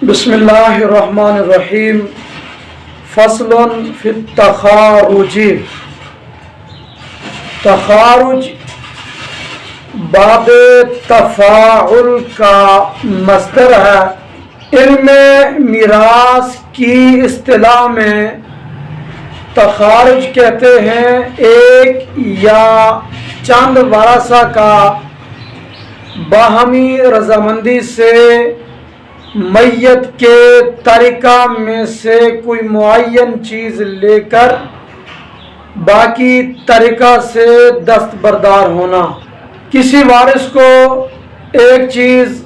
بسم اللہ الرحمن الرحیم فصل فی التخارج۔ تخارج باب تفاعل کا مصدر ہے۔ علم میراث کی اصطلاح میں تخارج کہتے ہیں ایک یا چند ورثہ کا باہمی رضامندی سے میت کے ترکہ میں سے کوئی معین چیز لے کر باقی ترکہ سے دستبردار ہونا۔ کسی وارث کو ایک چیز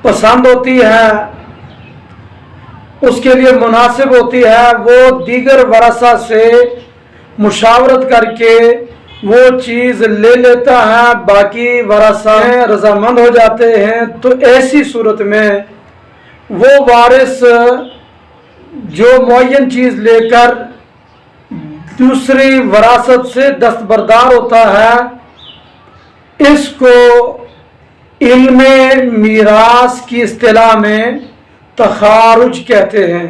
پسند ہوتی ہے، اس کے لیے مناسب ہوتی ہے، وہ دیگر ورثہ سے مشاورت کر کے وہ چیز لے لیتا ہے، باقی ورثہ رضامند ہو جاتے ہیں۔ تو ایسی صورت میں وہ وارث جو معین چیز لے کر دوسری وراثت سے دستبردار ہوتا ہے، اس کو علم میراث کی اصطلاح میں تخارج کہتے ہیں۔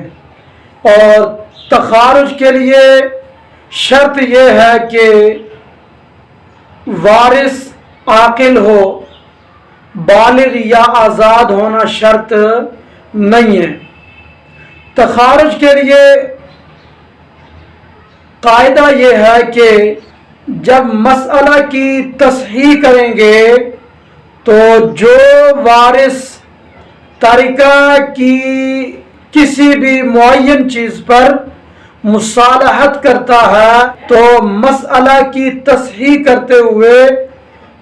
اور تخارج کے لیے شرط یہ ہے کہ وارث عاقل ہو، بالغ یا آزاد ہونا شرط نہیں ہے۔ تخارج کے لیے قاعدہ یہ ہے کہ جب مسئلہ کی تصحیح کریں گے تو جو وارث ترکہ کی کسی بھی معین چیز پر مصالحت کرتا ہے تو مسئلہ کی تصحیح کرتے ہوئے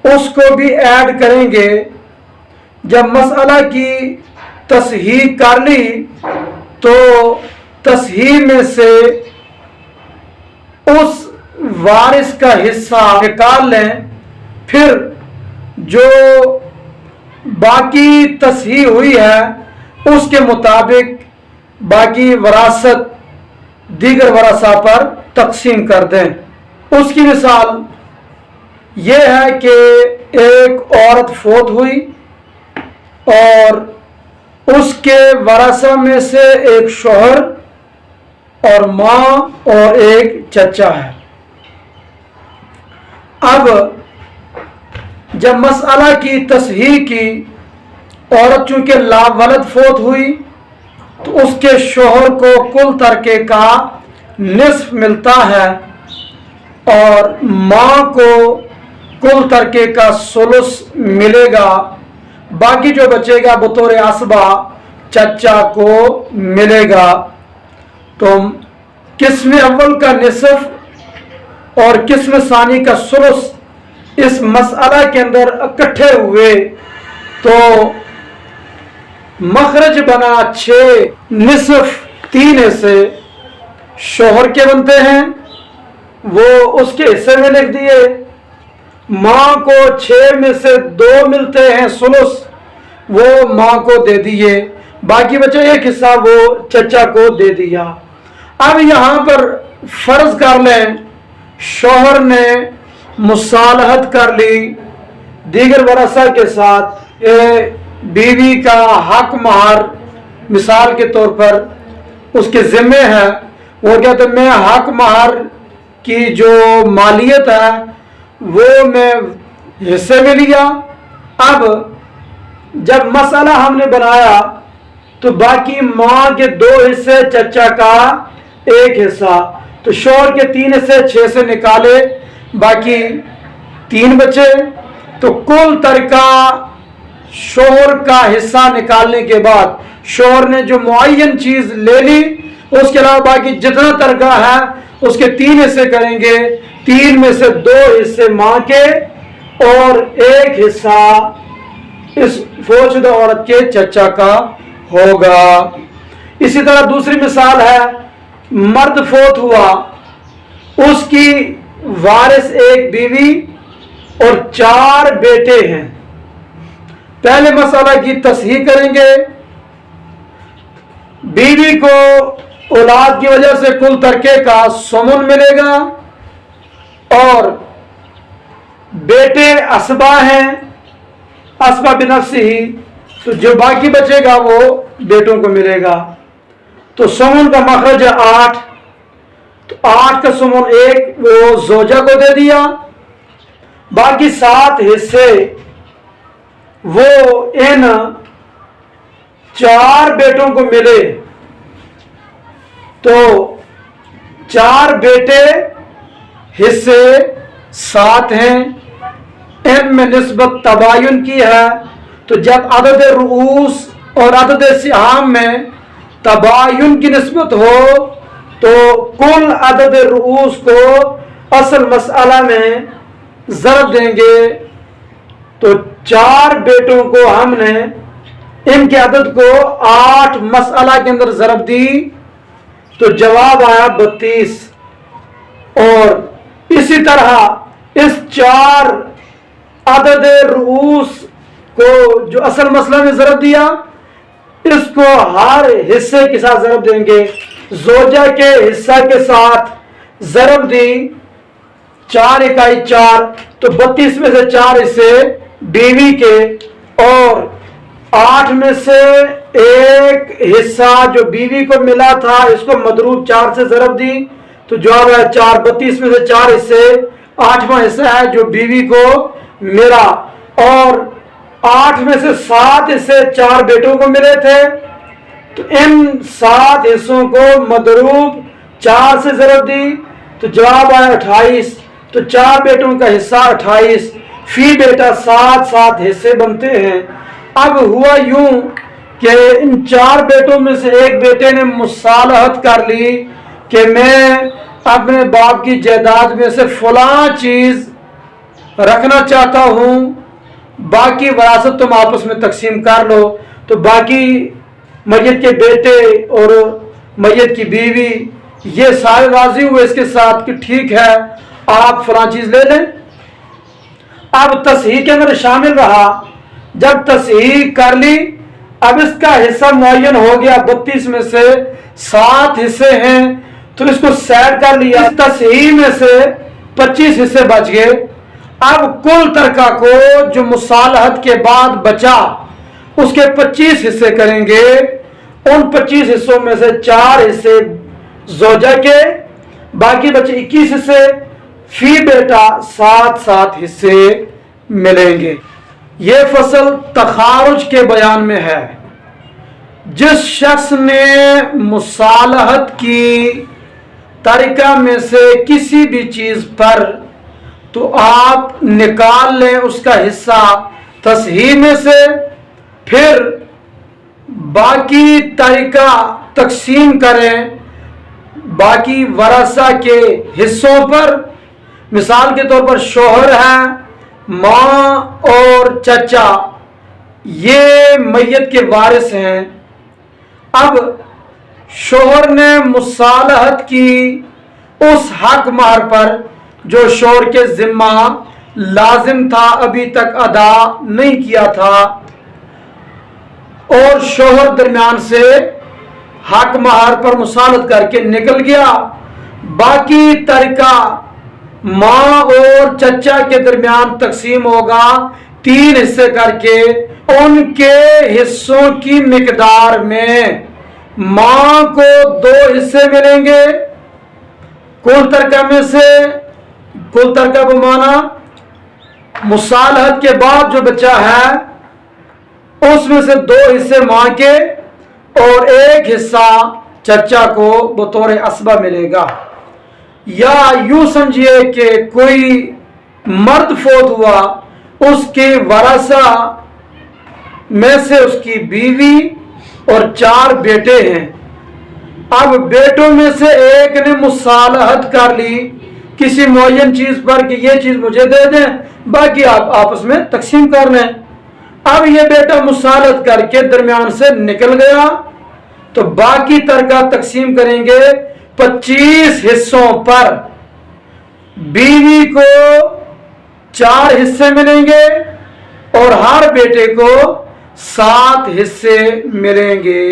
اس کو بھی ایڈ کریں گے۔ جب مسئلہ کی تصحیح کر لی تو تصحیح میں سے اس وارث کا حصہ نکال لیں، پھر جو باقی تصحیح ہوئی ہے اس کے مطابق باقی وراثت دیگر ورثہ پر تقسیم کر دیں۔ اس کی مثال یہ ہے کہ ایک عورت فوت ہوئی اور اس کے ورثہ میں سے ایک شوہر اور ماں اور ایک چچا ہے۔ اب جب مسئلہ کی تصحیح کی، عورت چونکہ لاولد فوت ہوئی تو اس کے شوہر کو کل ترکے کا نصف ملتا ہے اور ماں کو کل ترکے کا ثلث ملے گا، باقی جو بچے گا بطور عصبہ چچا کو ملے گا۔ تو قسم اول کا نصف اور قسم ثانی کا ثلث اس مسئلہ کے اندر اکٹھے ہوئے تو مخرج بنا 6، نصف 3 حصے شوہر کے بنتے ہیں، وہ اس کے حصے میں لکھ دیے۔ ماں کو 6 میں سے 2 ملتے ہیں ثلث، وہ ماں کو دے دیے، باقی بچے ایک حصہ وہ چچا کو دے دیا۔ اب یہاں پر فرض کر لیں شوہر نے مصالحت کر لی دیگر ورثہ کے ساتھ، بیوی کا حق مہر مثال کے طور پر اس کے ذمے ہے، وہ کہتے ہیں میں حق مہر کی جو مالیت ہے وہ میں حصے میں لیا۔ اب جب مسئلہ ہم نے بنایا تو باقی ماں کے 2 حصے، چچا کا 1 حصہ، تو شوہر کے 3 حصے 6 سے نکالے، باقی 3 بچے، تو کل ترکہ شوہر کا حصہ نکالنے کے بعد شوہر نے جو معین چیز لے لی، اس کے علاوہ باقی جتنا ترکہ ہے اس کے 3 حصے کریں گے، 3 میں سے 2 حصے ماں کے اور 1 حصہ اس فوت شدہ عورت کے چچا کا ہوگا۔ اسی طرح دوسری مثال ہے، مرد فوت ہوا، اس کی وارث ایک بیوی اور 4 بیٹے ہیں۔ پہلے مسئلہ کی تصحیح کریں گے، بیوی کو اولاد کی وجہ سے کل ترکے کا ثمن ملے گا اور بیٹے اسبا ہیں، اسبا بنفسہ ہی، तो जो बाकी बचेगा वो बेटों को मिलेगा। तो सुमन का मखरज है 8, तो 8 का सुमन 1 वो जोजा को दे दिया, बाकी 7 हिस्से वो इन 4 बेटों को मिले। तो 4 बेटे हिस्से 7 हैं, इनमें निस्बत तबायुन की है। तो जब अदद रूस और अदद सिहाम में तबायुन की निस्बत हो तो कुल अदद रूस को असल मसला में ज़रब देंगे। तो 4 बेटों को हमने इनके अदद को 8 मसला के अंदर ज़रब दी, तो जवाब आया 32। और इसी तरह इस 4 अदद रूस को जो असल मसला में ज़रब दिया, इसको हर हिस्से के साथ ज़रब देंगे। जोजा के हिस्सा के साथ ज़रब दी 4 इकाई 4, तो 32 में से 4 हिस्से बीवी के, और 8 में से 1 हिस्सा जो बीवी को मिला था इसको मदरूब 4 से ज़रब दी, तो जवाब है 4। 32 में से 4 हिस्से 8वां हिस्सा है जो बीवी को मिला, और 8 में से 7 हिस्से 4 बेटों को मिले थे, तो इन 7 हिस्सों को मदरूब 4 से ज़रब दी, तो जवाब आया 28। तो 4 बेटों का हिस्सा 28, फी बेटा 7 हिस्से बनते हैं। अब हुआ यूं कि इन 4 बेटों में से एक बेटे ने मुसालहत कर ली कि मैं अपने बाप की जायदाद में से फलां चीज रखना चाहता हूं, बाकी वरासत तुम आपस में तकसीम कर लो। तो बाकी मैयत के बेटे और मैयत की बीवी ये सारे राजी हुए इसके साथ कि ठीक है आप फलां चीज ले लें। अब तस्हीह के अंदर शामिल रहा, जब तस्हीह कर ली, अब इसका हिस्सा मुअय्यन हो गया। 32 में से 7 हिस्से हैं, तो इसको सेट कर लिया। तस्हीह में से 25 हिस्से बच गए। अब कुल तरका को जो मुसालहत के बाद बचा उसके 25 हिस्से करेंगे। उन 25 हिस्सों में से 4 हिस्से जोजा के, बाकी बचे 21 हिस्से, फी बेटा 7 हिस्से मिलेंगे। ये फसल तखारुज के बयान में है। जिस शख्स ने मुसालहत की तरीका में से किसी भी चीज पर, तो आप निकाल लें उसका हिस्सा तस्हीह में से, फिर बाकी तरीका तकसीम करें बाकी वरासा के हिस्सों पर। मिसाल के तौर पर शोहर है, माँ और चचा ये मैयत के वारिस हैं। अब शोहर ने मुसालहत की उस हक महर पर जो शोहर के जिम्मा लाजिम था, अभी तक अदा नहीं किया था, और शोहर दरमियान से हक महर पर मुसालहत करके निकल गया। बाकी तरीका माँ और चचा के दरमियान तकसीम होगा 3 हिस्से करके। उनके हिस्सों की मिकदार में माँ को 2 हिस्से मिलेंगे। कुल तरका में से, कुल तरका को माना मुसालहत के बाद जो बचा है उसमें से 2 हिस्से माँ के और 1 हिस्सा चचा को बतौर असबा मिलेगा। या यूं समझिए कि कोई मर्द फोत हुआ, उसके वरासा में से उसकी बीवी और 4 बेटे हैं। अब बेटों में से एक ने मुसालहत कर ली किसी मुअय्यन चीज पर कि ये चीज मुझे दे दें, बाकी आप आपस में तकसीम कर लें। अब ये बेटा मुसालहत करके दरमियान से निकल गया, तो बाकी तरका तकसीम करेंगे 25 हिस्सों पर। बीवी को 4 हिस्से मिलेंगे और हर बेटे को 7 हिस्से मिलेंगे।